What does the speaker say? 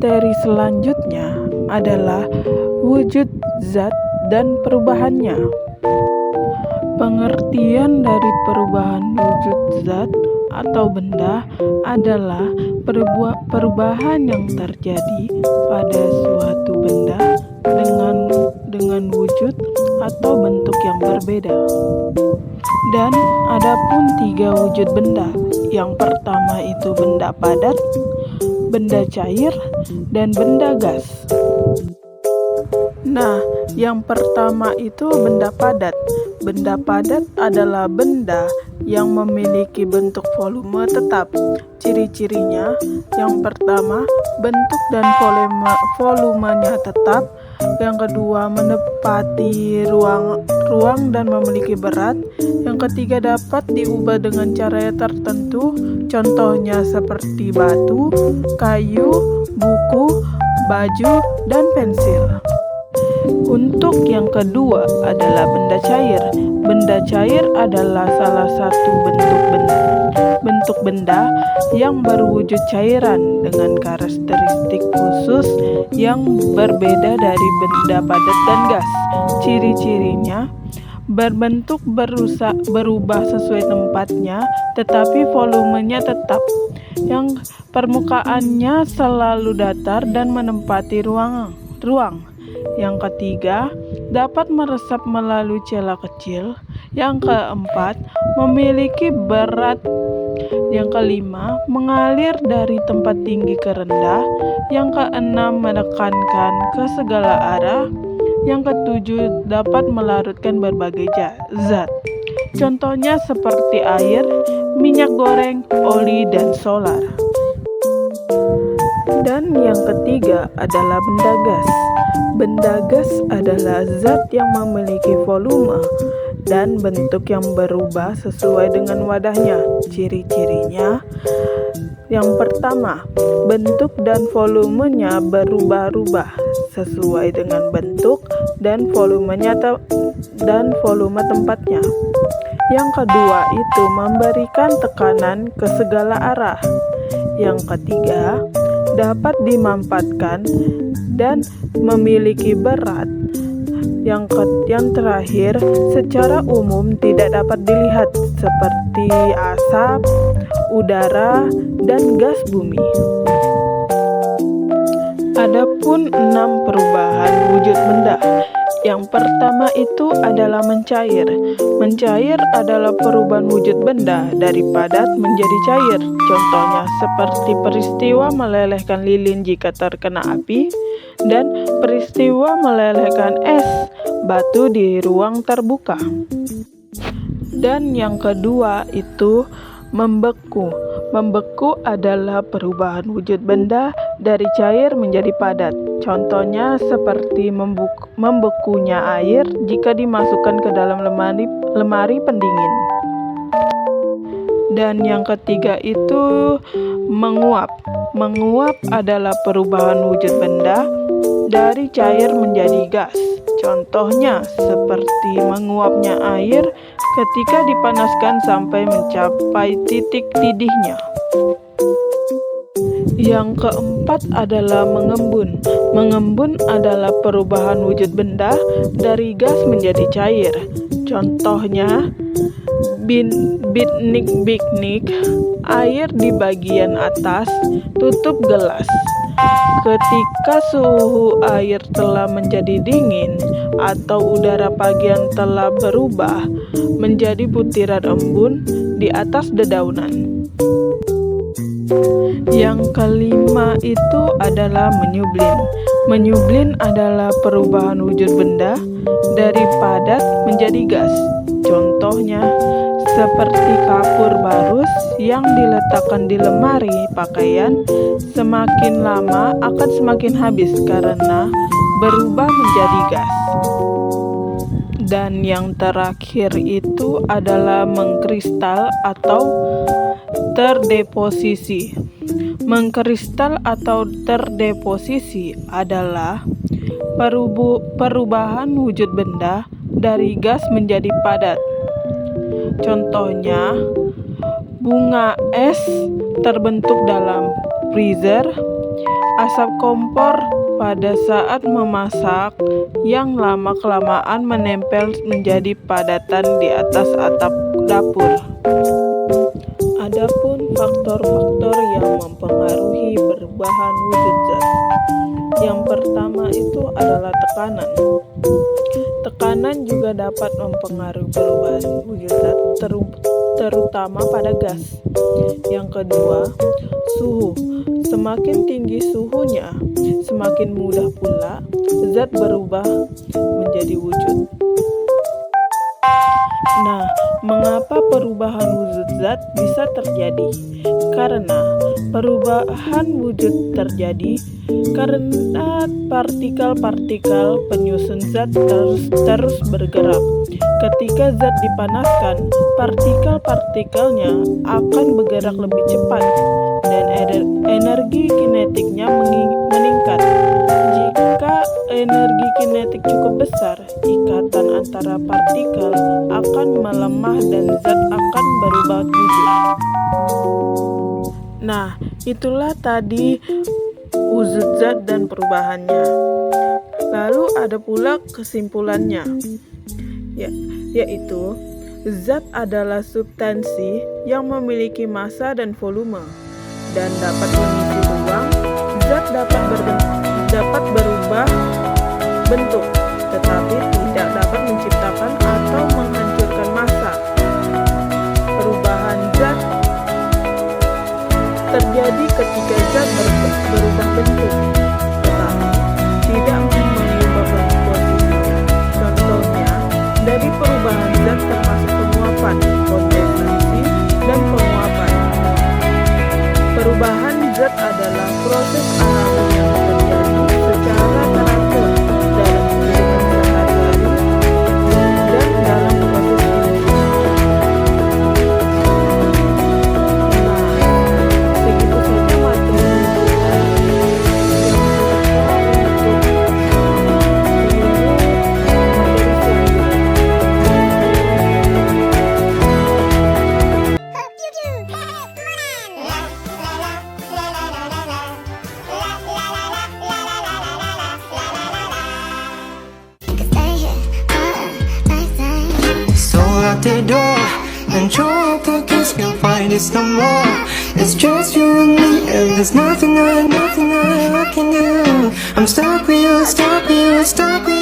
materi selanjutnya adalah wujud zat dan perubahannya. Pengertian dari perubahan wujud zat atau benda adalah perubahan yang terjadi pada suatu benda dengan wujud atau bentuk yang berbeda. Dan adapun 3 wujud benda. Yang pertama itu benda padat, benda cair, dan benda gas. Nah, yang pertama itu benda padat. Benda padat adalah benda yang memiliki bentuk volume tetap. Ciri-cirinya, yang pertama, bentuk dan volumenya tetap. Yang kedua, menepati ruang dan memiliki berat. Yang ketiga, dapat diubah dengan cara tertentu. Contohnya seperti batu, kayu, buku, baju, dan pensil. Untuk yang kedua adalah benda cair. Benda cair adalah salah satu bentuk benda yang berwujud cairan dengan karakteristik khusus yang berbeda dari benda padat dan gas. Ciri-cirinya berbentuk berubah sesuai tempatnya, tetapi volumenya tetap. Yang permukaannya selalu datar dan menempati ruang. Yang ketiga, dapat meresap melalui celah kecil. Yang keempat, memiliki berat. Yang kelima, mengalir dari tempat tinggi ke rendah. Yang keenam, menekankan ke segala arah. Yang ketujuh, dapat melarutkan berbagai zat. Contohnya seperti air, minyak goreng, oli, dan solar. Dan yang ketiga adalah benda gas. Benda gas adalah zat yang memiliki volume dan bentuk yang berubah sesuai dengan wadahnya. Ciri-cirinya, yang pertama, bentuk dan volumenya berubah-ubah sesuai dengan bentuk dan volume tempatnya. Yang kedua itu memberikan tekanan ke segala arah. Yang ketiga, dapat dimanfaatkan dan memiliki berat. Yang terakhir, secara umum tidak dapat dilihat seperti asap, udara, dan gas bumi. Adapun 6 perubahan wujud benda. Yang pertama itu adalah mencair. Mencair adalah perubahan wujud benda dari padat menjadi cair. Contohnya seperti peristiwa melelehkan lilin jika terkena api dan peristiwa melelehkan es batu di ruang terbuka. Dan yang kedua itu membeku. Membeku adalah perubahan wujud benda dari cair menjadi padat. Contohnya seperti membekunya air jika dimasukkan ke dalam lemari pendingin. Dan yang ketiga itu menguap. Menguap adalah perubahan wujud benda dari cair menjadi gas. Contohnya seperti menguapnya air ketika dipanaskan sampai mencapai titik didihnya. Yang keempat adalah mengembun. Mengembun adalah perubahan wujud benda dari gas menjadi cair. Contohnya piknik, air di bagian atas, tutup gelas. Ketika suhu air telah menjadi dingin atau udara pagi yang telah berubah menjadi butiran embun di atas dedaunan. Yang kelima itu adalah menyublin. Menyublin adalah perubahan wujud benda dari padat menjadi gas. Contohnya seperti kapur barus yang diletakkan di lemari pakaian, semakin lama akan semakin habis karena berubah menjadi gas. Dan yang terakhir itu adalah mengkristal atau terdeposisi. Mengkristal atau terdeposisi adalah perubahan wujud benda dari gas menjadi padat. Contohnya, bunga es terbentuk dalam freezer, Asap kompor pada saat memasak yang lama-kelamaan menempel menjadi padatan di atas atap dapur. Adapun faktor-faktor yang mempengaruhi perubahan wujud zat. Yang pertama itu adalah tekanan. Tekanan juga dapat mempengaruhi perubahan wujud zat, terutama pada gas. Yang kedua, suhu. Semakin tinggi suhunya, semakin mudah pula zat berubah menjadi wujud. Nah, mengapa perubahan wujud zat bisa terjadi? Karena perubahan wujud terjadi karena partikel-partikel penyusun zat terus bergerak. Ketika zat dipanaskan, partikel-partikelnya akan bergerak lebih cepat dan energi kinetiknya meningkat. Jika energi kinetik cukup besar, ikatan antara partikel akan melemah dan zat akan berubah wujud. Nah, itulah tadi wujud zat dan perubahannya. Lalu ada pula kesimpulannya, yaitu zat adalah substansi yang memiliki massa dan volume dan dapat mengisi ruang. Zat dapat berubah bentuk, tetapi tidak dapat menciptakan atau menghancurkan massa. Perubahan zat terjadi ketika zat berubah bentuk, tetapi tidak mengubah posisinya. Contohnya, dari perubahan zat termasuk penguapan, kondensasi, dan penguapan. Perubahan zat adalah proses alami yang terjadi secara teratur dalam kehidupan sehari-hari dan dalam proses evolusi. Nah, segitu saja materi kita out the door and your pockets can't find it no more. It's just you and me, and there's nothing I can do. I'm stuck with you, stuck with you, stuck with you.